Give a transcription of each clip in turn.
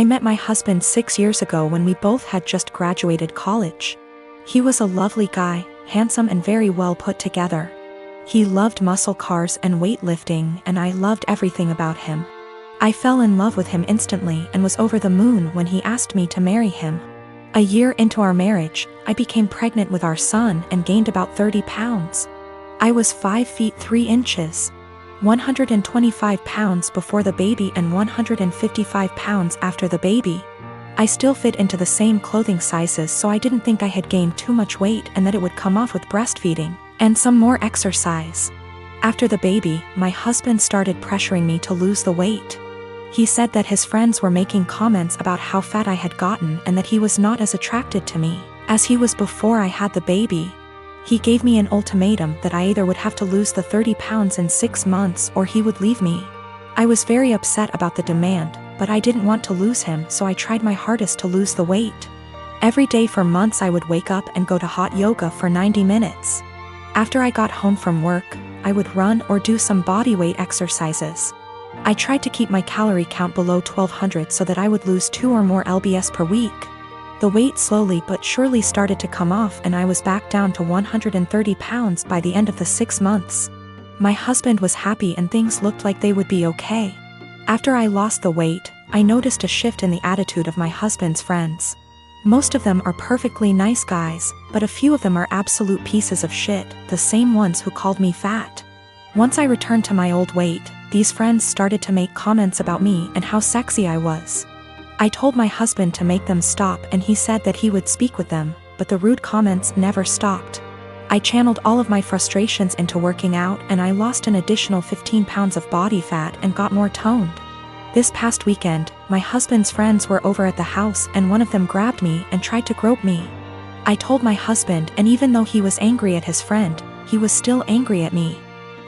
I met my husband 6 years ago when we both had just graduated college. He was a lovely guy, handsome and very well put together. He loved muscle cars and weightlifting, and I loved everything about him. I fell in love with him instantly and was over the moon when he asked me to marry him. A year into our marriage, I became pregnant with our son and gained about 30 pounds. I was 5 feet 3 inches, 125 pounds before the baby and 155 pounds after the baby. I still fit into the same clothing sizes, so I didn't think I had gained too much weight and that it would come off with breastfeeding and some more exercise. After the baby, my husband started pressuring me to lose the weight. He said that his friends were making comments about how fat I had gotten and that he was not as attracted to me as he was before I had the baby. He gave me an ultimatum that I either would have to lose the 30 pounds in 6 months or he would leave me. I was very upset about the demand, but I didn't want to lose him, so I tried my hardest to lose the weight. Every day for months I would wake up and go to hot yoga for 90 minutes. After I got home from work, I would run or do some bodyweight exercises. I tried to keep my calorie count below 1200 so that I would lose 2 or more lbs per week. The weight slowly but surely started to come off and I was back down to 130 pounds by the end of the 6 months. My husband was happy and things looked like they would be okay. After I lost the weight, I noticed a shift in the attitude of my husband's friends. Most of them are perfectly nice guys, but a few of them are absolute pieces of shit, the same ones who called me fat. Once I returned to my old weight, these friends started to make comments about me and how sexy I was. I told my husband to make them stop and he said that he would speak with them, but the rude comments never stopped. I channeled all of my frustrations into working out and I lost an additional 15 pounds of body fat and got more toned. This past weekend, my husband's friends were over at the house and one of them grabbed me and tried to grope me. I told my husband, and even though he was angry at his friend, he was still angry at me.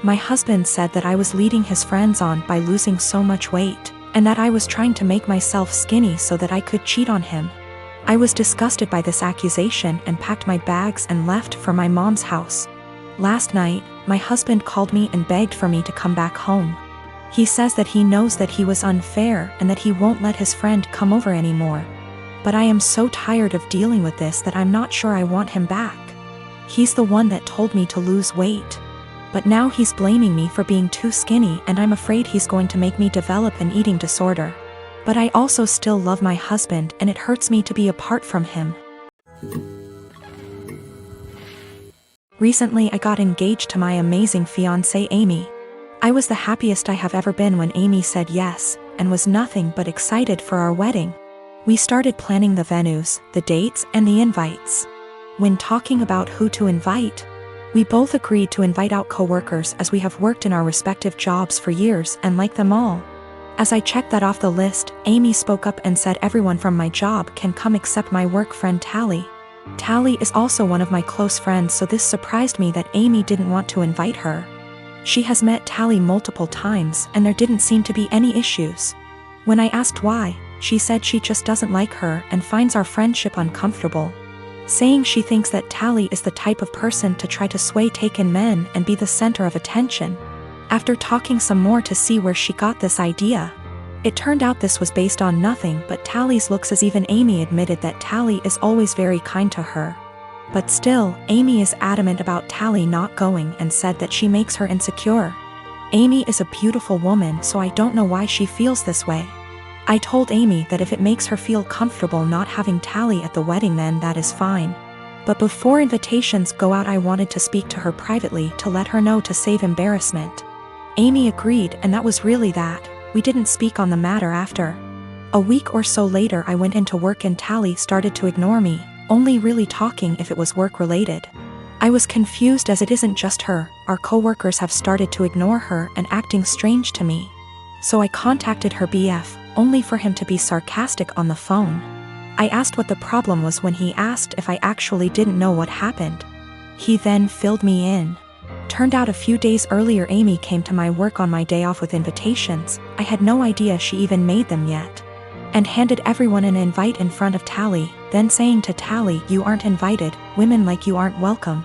My husband said that I was leading his friends on by losing so much weight, and that I was trying to make myself skinny so that I could cheat on him. I was disgusted by this accusation and packed my bags and left for my mom's house. Last night, my husband called me and begged for me to come back home. He says that he knows that he was unfair and that he won't let his friend come over anymore. But I am so tired of dealing with this that I'm not sure I want him back. He's the one that told me to lose weight. But now he's blaming me for being too skinny and I'm afraid he's going to make me develop an eating disorder. But I also still love my husband and it hurts me to be apart from him. Recently I got engaged to my amazing fiancée Amy. I was the happiest I have ever been when Amy said yes, and was nothing but excited for our wedding. We started planning the venues, the dates, and the invites. When talking about who to invite, we both agreed to invite out coworkers as we have worked in our respective jobs for years and like them all. As I checked that off the list, Amy spoke up and said everyone from my job can come except my work friend Tally. Tally is also one of my close friends, so this surprised me that Amy didn't want to invite her. She has met Tally multiple times and there didn't seem to be any issues. When I asked why, she said she just doesn't like her and finds our friendship uncomfortable, saying she thinks that Tally is the type of person to try to sway taken men and be the center of attention. After talking some more to see where she got this idea, it turned out this was based on nothing but Tally's looks, as even Amy admitted that Tally is always very kind to her. But still, Amy is adamant about Tally not going and said that she makes her insecure. Amy is a beautiful woman, so I don't know why she feels this way. I told Amy that if it makes her feel comfortable not having Tally at the wedding, then that is fine. But before invitations go out, I wanted to speak to her privately to let her know to save embarrassment. Amy agreed, and that was really that. We didn't speak on the matter after. A week or so later I went into work and Tally started to ignore me, only really talking if it was work related. I was confused as it isn't just her, our coworkers have started to ignore her and acting strange to me. So I contacted her BF, only for him to be sarcastic on the phone. I asked what the problem was when he asked if I actually didn't know what happened. He then filled me in. Turned out a few days earlier Amy came to my work on my day off with invitations. I had no idea she even made them yet. And handed everyone an invite in front of Tally, then saying to Tally, "You aren't invited, women like you aren't welcome."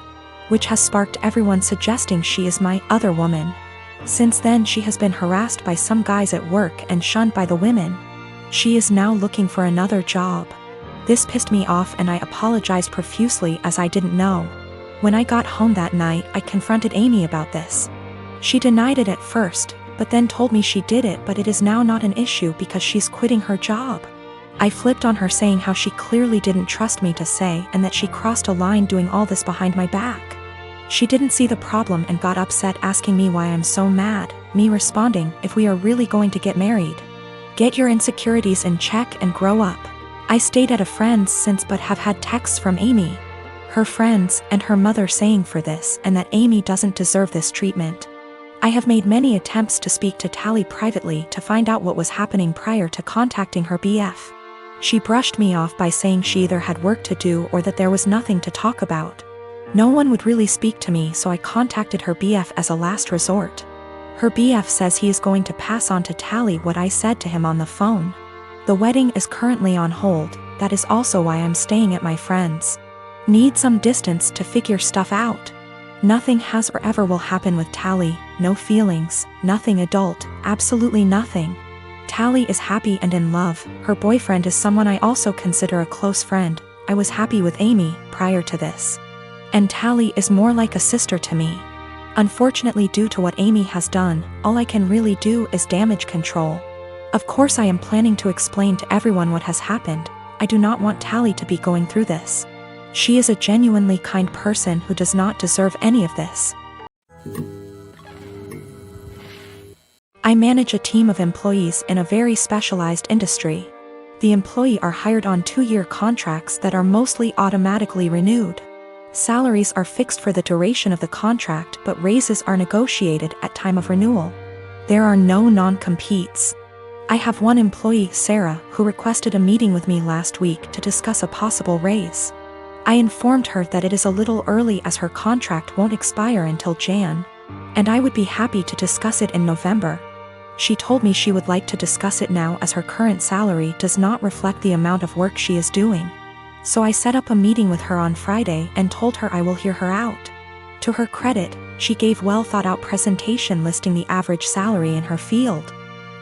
Which has sparked everyone suggesting she is my other woman. Since then she has been harassed by some guys at work and shunned by the women. She is now looking for another job. This pissed me off and I apologized profusely as I didn't know. When I got home that night, I confronted Amy about this. She denied it at first, but then told me she did it, but it is now not an issue because she's quitting her job. I flipped on her, saying how she clearly didn't trust me to say and that she crossed a line doing all this behind my back. She didn't see the problem and got upset, asking me why I'm so mad, me responding, if we are really going to get married. Get your insecurities in check and grow up. I stayed at a friend's since but have had texts from Amy, her friends, and her mother saying for this and that Amy doesn't deserve this treatment. I have made many attempts to speak to Tally privately to find out what was happening prior to contacting her BF. She brushed me off by saying she either had work to do or that there was nothing to talk about. No one would really speak to me, so I contacted her BF as a last resort. Her BF says he is going to pass on to Tally what I said to him on the phone. The wedding is currently on hold, that is also why I'm staying at my friend's. Need some distance to figure stuff out. Nothing has or ever will happen with Tally, no feelings, nothing adult, absolutely nothing. Tally is happy and in love, her boyfriend is someone I also consider a close friend. I was happy with Amy prior to this. And Tally is more like a sister to me. Unfortunately, due to what Amy has done, all I can really do is damage control. Of course I am planning to explain to everyone what has happened. I do not want Tally to be going through this. She is a genuinely kind person who does not deserve any of this. I manage a team of employees in a very specialized industry. The employees are hired on 2-year contracts that are mostly automatically renewed. Salaries are fixed for the duration of the contract, but raises are negotiated at time of renewal. There are no non-competes. I have one employee, Sarah, who requested a meeting with me last week to discuss a possible raise. I informed her that it is a little early as her contract won't expire until Jan, and I would be happy to discuss it in November. She told me she would like to discuss it now as her current salary does not reflect the amount of work she is doing. So I set up a meeting with her on Friday and told her I will hear her out. To her credit, she gave well thought out presentation listing the average salary in her field,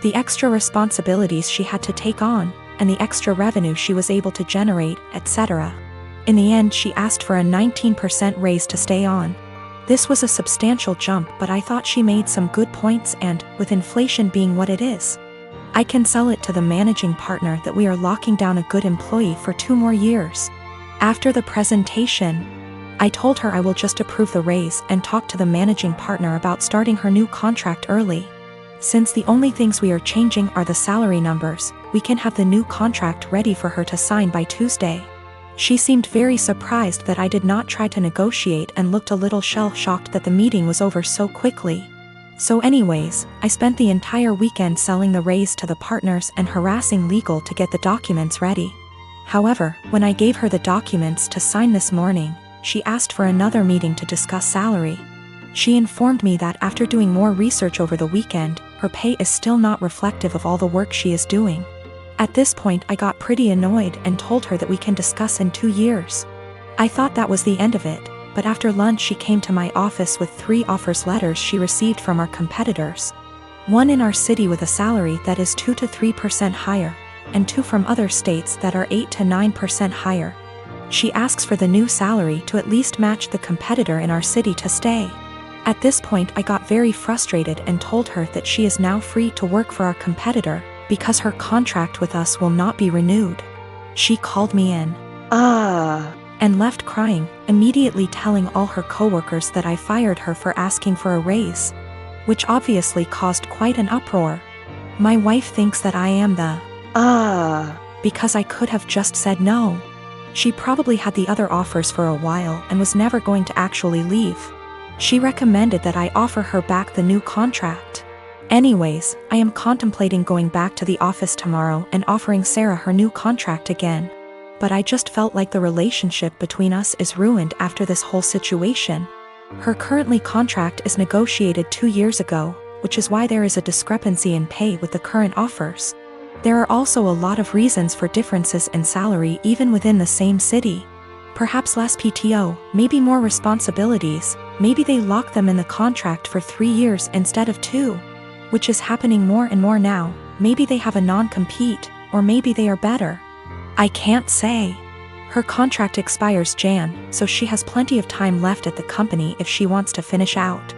the extra responsibilities she had to take on, and the extra revenue she was able to generate, etc. In the end, she asked for a 19% raise to stay on. This was a substantial jump, but I thought she made some good points and, with inflation being what it is, I can sell it to the managing partner that we are locking down a good employee for 2 more years. After the presentation, I told her I will just approve the raise and talk to the managing partner about starting her new contract early. Since the only things we are changing are the salary numbers, we can have the new contract ready for her to sign by Tuesday. She seemed very surprised that I did not try to negotiate and looked a little shell-shocked that the meeting was over so quickly. So anyways, I spent the entire weekend selling the raise to the partners and harassing legal to get the documents ready. However, when I gave her the documents to sign this morning, she asked for another meeting to discuss salary. She informed me that after doing more research over the weekend, her pay is still not reflective of all the work she is doing. At this point I got pretty annoyed and told her that we can discuss in 2 years. I thought that was the end of it, but after lunch she came to my office with 3 offers letters she received from our competitors. One in our city with a salary that is 2 to 3% higher, and 2 from other states that are 8 to 9% higher. She asks for the new salary to at least match the competitor in our city to stay. At this point I got very frustrated and told her that she is now free to work for our competitor, because her contract with us will not be renewed. She called me in, and left crying, immediately telling all her coworkers that I fired her for asking for a raise, which obviously caused quite an uproar. My wife thinks that I am the because I could have just said no. She probably had the other offers for a while and was never going to actually leave. She recommended that I offer her back the new contract. Anyways, I am contemplating going back to the office tomorrow and offering Sarah her new contract again. But I just felt like the relationship between us is ruined after this whole situation. Her currently contract is negotiated 2 years ago, which is why there is a discrepancy in pay with the current offers. There are also a lot of reasons for differences in salary even within the same city. Perhaps less PTO, maybe more responsibilities, maybe they lock them in the contract for 3 years instead of 2. Which is happening more and more now. Maybe they have a non-compete, or maybe they are better. I can't say. Her contract expires Jan, so she has plenty of time left at the company if she wants to finish out.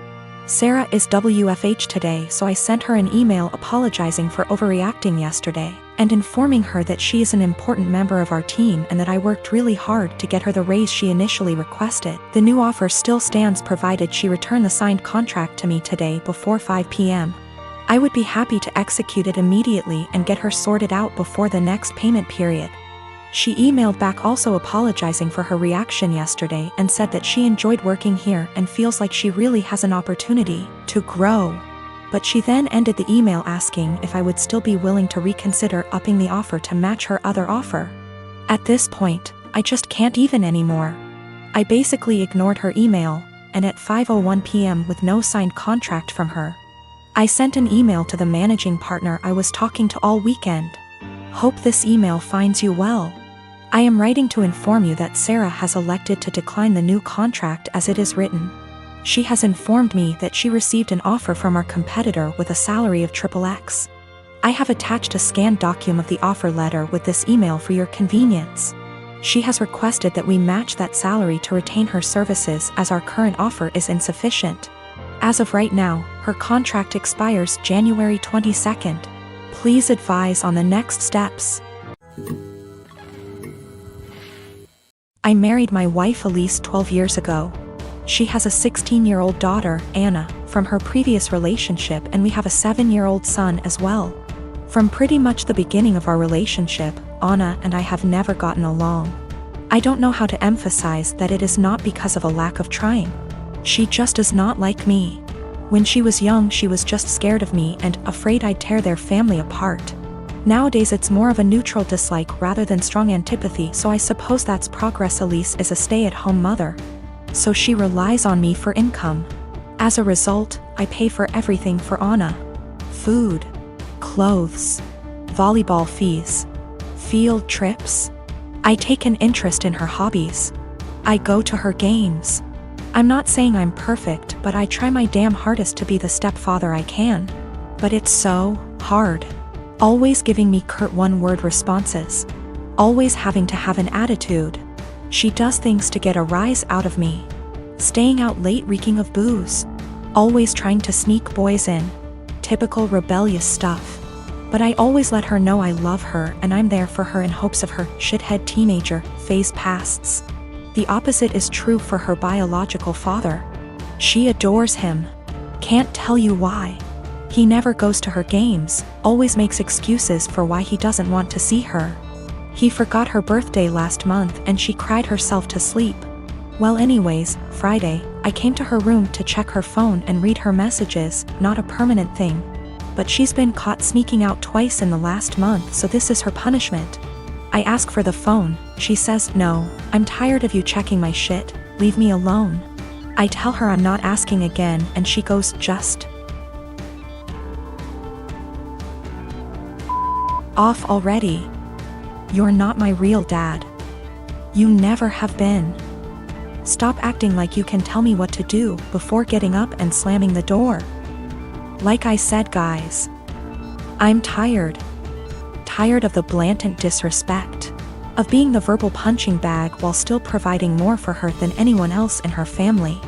Sarah is WFH today, so I sent her an email apologizing for overreacting yesterday, and informing her that she is an important member of our team and that I worked really hard to get her the raise she initially requested. The new offer still stands provided she return the signed contract to me today before 5 p.m. I would be happy to execute it immediately and get her sorted out before the next payment period. She emailed back also apologizing for her reaction yesterday and said that she enjoyed working here and feels like she really has an opportunity to grow. But she then ended the email asking if I would still be willing to reconsider upping the offer to match her other offer. At this point, I just can't even anymore. I basically ignored her email, and at 5:01 p.m. with no signed contract from her, I sent an email to the managing partner I was talking to all weekend. Hope this email finds you well. I am writing to inform you that Sarah has elected to decline the new contract as it is written. She has informed me that she received an offer from our competitor with a salary of XXX. I have attached a scanned document of the offer letter with this email for your convenience. She has requested that we match that salary to retain her services as our current offer is insufficient. As of right now, her contract expires January 22nd. Please advise on the next steps. I married my wife Elise 12 years ago. She has a 16-year-old daughter, Anna, from her previous relationship, and we have a 7-year-old son as well. From pretty much the beginning of our relationship, Anna and I have never gotten along. I don't know how to emphasize that it is not because of a lack of trying. She just does not like me. When she was young, she was just scared of me and afraid I'd tear their family apart. Nowadays it's more of a neutral dislike rather than strong antipathy, so I suppose that's progress. Elise is a stay-at-home mother, so she relies on me for income. As a result, I pay for everything for Anna. Food, clothes, volleyball fees, field trips. I take an interest in her hobbies. I go to her games. I'm not saying I'm perfect, but I try my damn hardest to be the stepfather I can. But it's so hard. Always giving me curt one-word responses. Always having to have an attitude. She does things to get a rise out of me. Staying out late reeking of booze. Always trying to sneak boys in. Typical rebellious stuff. But I always let her know I love her and I'm there for her in hopes of her shithead teenager phase passes. The opposite is true for her biological father. She adores him. Can't tell you why. He never goes to her games, always makes excuses for why he doesn't want to see her. He forgot her birthday last month and she cried herself to sleep. Well, anyways, Friday, I came to her room to check her phone and read her messages, not a permanent thing. But she's been caught sneaking out twice in the last month, so this is her punishment. I ask for the phone, she says, "No, I'm tired of you checking my shit, leave me alone." I tell her I'm not asking again and she goes, "Just off already. You're not my real dad. You never have been. Stop acting like you can tell me what to do before getting up and slamming the door." Like I said, guys, I'm tired. Tired of the blatant disrespect. Of being the verbal punching bag while still providing more for her than anyone else in her family.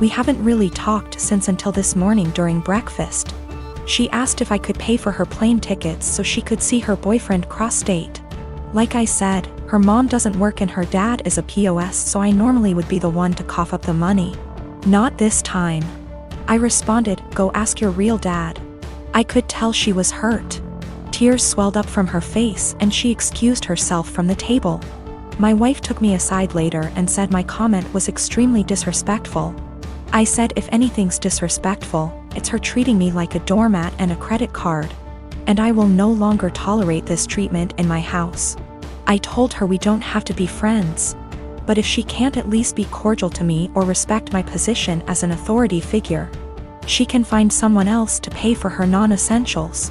We haven't really talked since until this morning during breakfast. She asked if I could pay for her plane tickets so she could see her boyfriend cross-state. Like I said, her mom doesn't work and her dad is a POS, so I normally would be the one to cough up the money. Not this time. I responded, "Go ask your real dad." I could tell she was hurt. Tears swelled up from her face and she excused herself from the table. My wife took me aside later and said my comment was extremely disrespectful. I said if anything's disrespectful, it's her treating me like a doormat and a credit card. And I will no longer tolerate this treatment in my house. I told her we don't have to be friends. But if she can't at least be cordial to me or respect my position as an authority figure, she can find someone else to pay for her non-essentials.